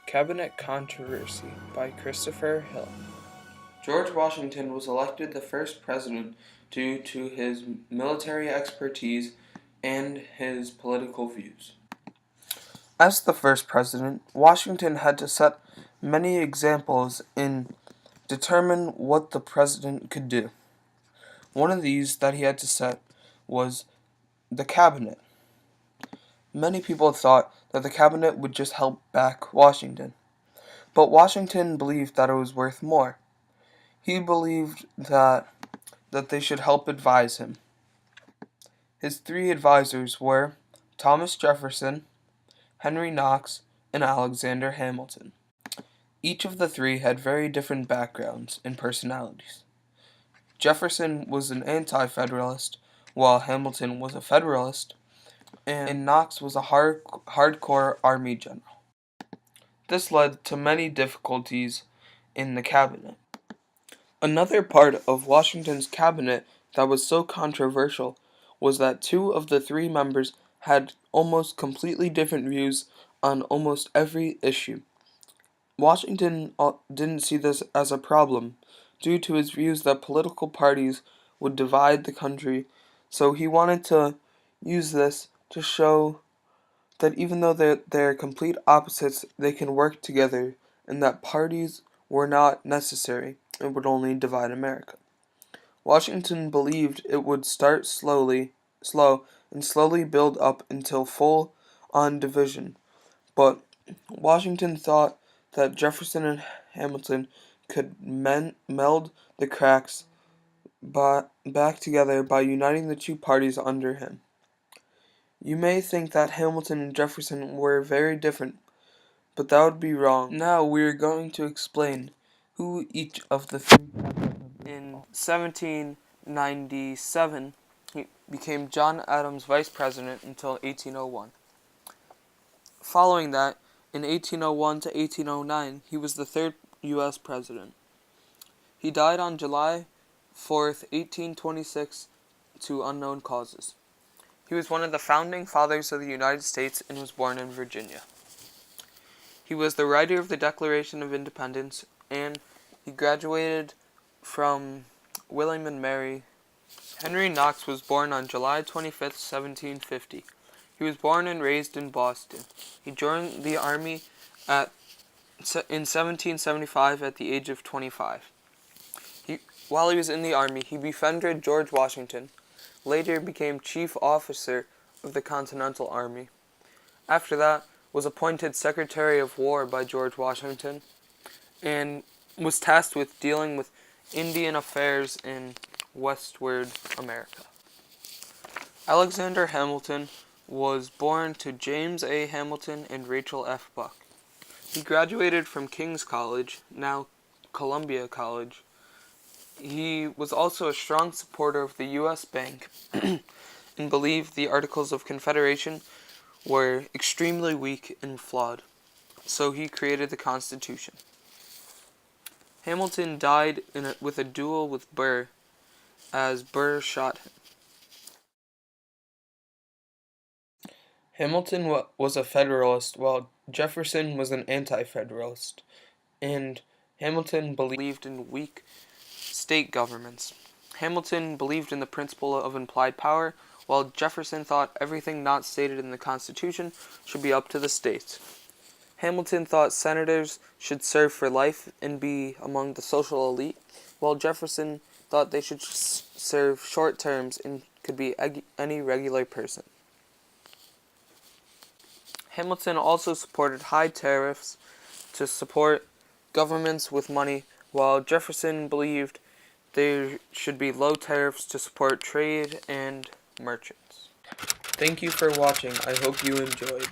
Cabinet Controversy by Christopher Hill. George Washington was elected the first president due to his military expertise and his political views. As the first president, Washington had to set many examples and determine what the president could do. One of these that he had to set was the cabinet. Many people thought that the cabinet would just help back Washington, but Washington believed that it was worth more. He believed that they should help advise him. His three advisors were Thomas Jefferson, Henry Knox, and Alexander Hamilton. Each of the three had very different backgrounds and personalities. Jefferson was an anti-Federalist, while Hamilton was a Federalist, and Knox was a hardcore Army general. This led to many difficulties in the cabinet. Another part of Washington's cabinet that was so controversial was that two of the three members had almost completely different views on almost every issue. Washington didn't see this as a problem due to his views that political parties would divide the country, so he wanted to use this to show that even though they're complete opposites, they can work together and that parties were not necessary and would only divide America. Washington believed it would start slow, and slowly build up until full-on division, but Washington thought that Jefferson and Hamilton could meld the cracks back together by uniting the two parties under him. You may think that Hamilton and Jefferson were very different, but that would be wrong. Now we are going to explain who each of the three presidents. In 1797, he became John Adams vice president until 1801. Following that, in 1801 to 1809, he was the third U.S. president. He died on July 4th, 1826, to unknown causes. He was one of the founding fathers of the United States and was born in Virginia. He was the writer of the Declaration of Independence, and he graduated from William and Mary. Henry Knox was born on July 25th, 1750. He was born and raised in Boston. He joined the Army in 1775 at the age of 25. While he was in the Army, he befriended George Washington, later became Chief Officer of the Continental Army. After that, was appointed Secretary of War by George Washington, and was tasked with dealing with Indian affairs in westward America. Alexander Hamilton was born to James A. Hamilton and Rachel F. Buck. He graduated from King's College, now Columbia College. He was also a strong supporter of the U.S. Bank and believed the Articles of Confederation were extremely weak and flawed, so he created the Constitution. Hamilton died with a duel with Burr, as Burr shot him. Hamilton was a Federalist, while Jefferson was an anti-Federalist, and Hamilton believed in weak state governments. Hamilton believed in the principle of implied power, while Jefferson thought everything not stated in the Constitution should be up to the states. Hamilton thought senators should serve for life and be among the social elite, while Jefferson thought they should serve short terms and could be any regular person. Hamilton also supported high tariffs to support governments with money, while Jefferson believed there should be low tariffs to support trade and merchants. Thank you for watching. I hope you enjoyed.